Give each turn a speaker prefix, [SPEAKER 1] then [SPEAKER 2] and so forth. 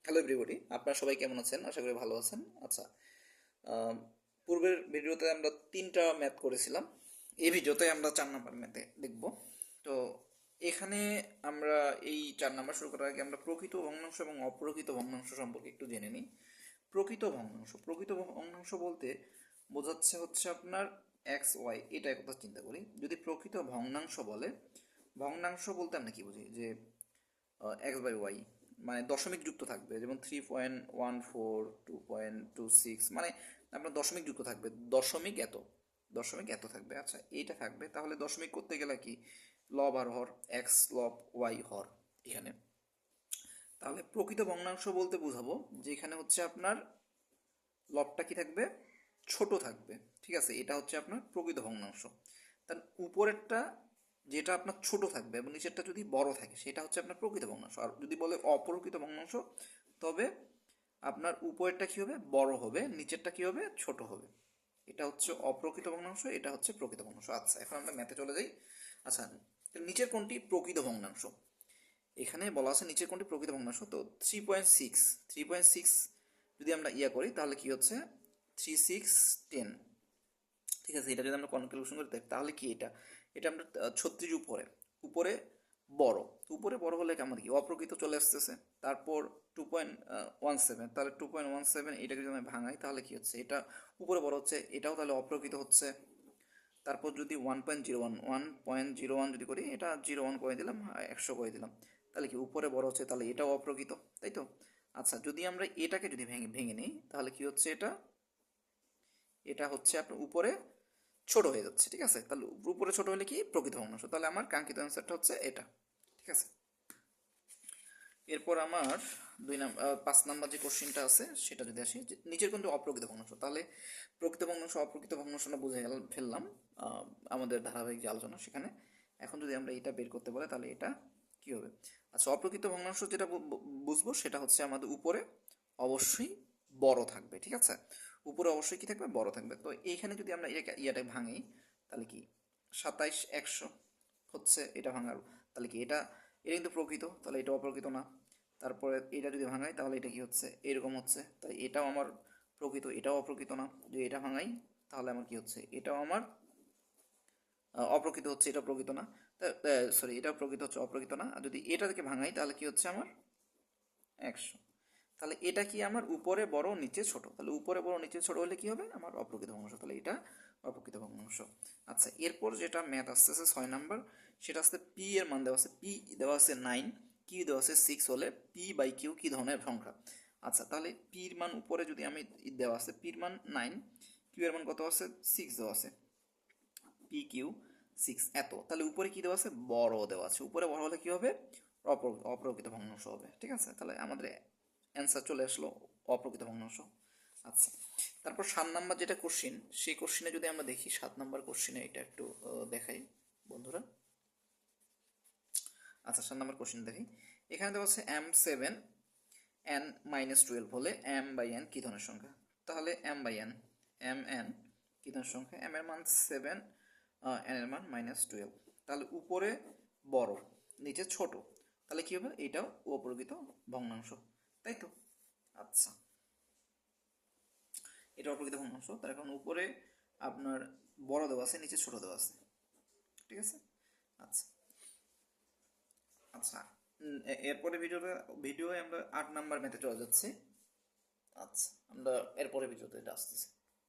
[SPEAKER 1] Hello everybody, আপনারা সবাই কেমন আছেন? আশা করি ভালো আছেন। আচ্ছা, আম, পূর্বের ভিডিওতে আমরা 3টা ম্যাথ করেছিলাম। এই ভিডিওতে আমরা 4 নম্বর ম্যাথে দেখব। তো এখানে আমরা এই 4 নম্বর শুরু করার আগে আমরা প্রকৃত ভগ্নাংশ এবং অপ্রকৃত ভগ্নাংশ সম্পর্কে একটু জেনে নিই। প্রকৃত ভগ্নাংশ বলতে বোঝাচ্ছে হচ্ছে আপনার এক্স ওয়াই, এটা কথা চিন্তা করি। যদি প্রকৃত ভগ্নাংশ বলে, ভগ্নাংশ বলতে আমরা কি বুঝি? যে এক্স বাই ওয়াই মানে দশমিক যুক্ত থাকবে, যেমন 3.14, 2.26, মানে আপনার দশমিক যুক্ত থাকবে, দশমিক এত থাকবে। আচ্ছা, এইটা থাকবে, তাহলে দশমিক করতে গেলে কি লব আর হর, এক্স লব ওয়াই হর এখানে। তাহলে প্রকৃত ভগ্নাংশ বলতে বোঝাবো যে এখানে হচ্ছে আপনার লবটা কি থাকবে, ছোট থাকবে। ঠিক আছে, এটা হচ্ছে আপনার প্রকৃত ভগ্নাংশ। তার উপরেরটা যেটা আপনার ছোট থাকবে এবং নিচেরটা যদি বড় থাকে সেটা হচ্ছে আপনার প্রকৃত ভগ্নাংশ। আর যদি বলে অপ্রকৃত ভগ্নাংশ, তবে আপনার উপরেরটা কি হবে, বড় হবে, নিচেরটা কি হবে, ছোট হবে। এটা হচ্ছে অপ্রকৃত ভগ্নাংশ, এটা হচ্ছে প্রকৃত ভগ্নাংশ। আচ্ছা, এখন আমরা ম্যাথে চলে যাই। আচ্ছা, নিচের কোনটি প্রকৃত ভগ্নাংশ? এখানে বলা আছে নিচের কোনটি প্রকৃত ভগ্নাংশ। তো 3.6 যদি আমরা করি তাহলে কি হচ্ছে 3, 6, 10। ঠিক আছে, এটা যদি আমরা ক্যালকুলেশন করি তাহলে কি এটা এটা আমরা 36 উপরে উপরে বড়, উপরে বড় হলে আমাদের কি অপ্রকৃত চলে আসতেছে। তারপর 2.17, তাহলে 2.17 এটাকে যদি আমি ভাঙাই তাহলে কি হচ্ছে, এটা উপরে বড় হচ্ছে, এটাও তাহলে অপ্রকৃত হচ্ছে। তারপর যদি 1.01 যদি করি, এটা 0.1 করে দিলাম, 100 করে দিলাম, তাহলে কি উপরে বড় হচ্ছে, তাহলে এটাও অপ্রকৃত, তাই তো? আচ্ছা, যদি আমরা এটাকে যদি ভেঙে ভেঙে নিই তাহলে কি হচ্ছে, এটা এটা হচ্ছে আপনার উপরে ছোট হয়ে যাচ্ছে। ঠিক আছে, তাহলে উপরে ছোট হলে কি প্রকৃত ভগ্নাংশ। তাহলে আমার কাঙ্ক্ষিত অ্যান্সারটা হচ্ছে এটা। ঠিক আছে, এরপর আমার 5 নাম্বার যে কোশ্চেনটা আছে সেটা যদি আসি, যে নিচের কোনটি অপ্রকৃত ভগ্নাংশ, তাহলে প্রকৃত ভগ্নাংশ অপ্রকৃত ভগ্নাংশটা বুঝে ফেললাম আমাদের ধারাবাহিক যে আলোচনা সেখানে। এখন যদি আমরা এটা বের করতে বলে তাহলে এটা কি হবে? আচ্ছা, অপ্রকৃত ভগ্নাংশ যেটা বুঝবো সেটা হচ্ছে আমাদের উপরে অবশ্যই বড় থাকবে। ঠিক আছে, উপরে অবশ্যই কি থাকবে, বড় থাকবে। তো এইখানে যদি আমরা ইয়াটা ভাঙি তাহলে কি 27, 100 হচ্ছে এটা ভাঙার, তাহলে কি এটা এটা কিন্তু প্রকৃত, তাহলে এটা অপ্রকৃত না। তারপরে এটা যদি ভাঙাই তাহলে এটা কি হচ্ছে, এরকম হচ্ছে, তাই এটাও আমার প্রকৃত, এটাও অপ্রকৃত না। যদি এটা ভাঙাই তাহলে আমার কি হচ্ছে, এটাও আমার অপ্রকৃত হচ্ছে, এটা প্রকৃত না। সরি, এটা প্রকৃত হচ্ছে, অপ্রকৃত না। আর যদি এটা থেকে ভাঙাই তাহলে কি হচ্ছে আমার 100। তাহলে এটা কি আমার উপরে বড় নিচে ছোট, তাহলে উপরে বড় নিচে ছোট হলে কি হবে, আমার অপ্রকৃত ভগ্নাংশ, তাহলে এটা অপ্রকৃত ভগ্নাংশ। আচ্ছা, এরপর যেটা ম্যাথ আসতেছে 6 নাম্বার, সেটা আসতে পি এর মান দেওয়া আছে, পি দেওয়া আছে 9, কিউ দেওয়া আছে 6 হলে পি বাই কিউ কি ধরনের সংখ্যা? আচ্ছা, তাহলে পির মান উপরে যদি আমি দেওয়া আছে পির মান 9, কিউ এর মান কত আছে, 6 দেওয়া আছে, পি কিউ 6 এত, তাহলে উপরে কি দেওয়া আছে, বড় দেওয়া আছে। উপরে বড় হলে কি হবে, অপ্রকৃত ভগ্নাংশ হবে। ঠিক আছে, তাহলে আমাদের অ্যান্সার চলে আসলো অপ্রকৃত ভগ্নাংশ। আচ্ছা, তারপর 7 নাম্বার যেটা কোশ্চিন, সেই কোশ্চিনে যদি আমরা দেখি, 7 নাম্বার কোশ্চিনে এটা একটু দেখাই বন্ধুরা। আচ্ছা, 7 নাম্বার কোশ্চিন দেখি। এখানে দেওয়া আছে m7n-12 হলে m/n কি ধরনের সংখ্যা? তাহলে m/n কি ধরনের সংখ্যা? m এর মান 7, n এর মান -12, তাহলে উপরে বড় নিচে ছোট, তাহলে কি হবে, এটাও অপ্রকৃত ভগ্নাংশ, তাই তো? আচ্ছা, এটা অপ্রকৃত ভগ্নাংশ, তার কারণ উপরে আপনার বড় দেওয়া আছে, নিচে ছোট দেওয়া আছে। ঠিক আছে, আচ্ছা আচ্ছা, এরপরে ভিডিও আমরা 8 নাম্বার ম্যাথে চলে যাচ্ছি। আচ্ছা, আমরা এরপরে ভিডিওতে এটা আসতেছি।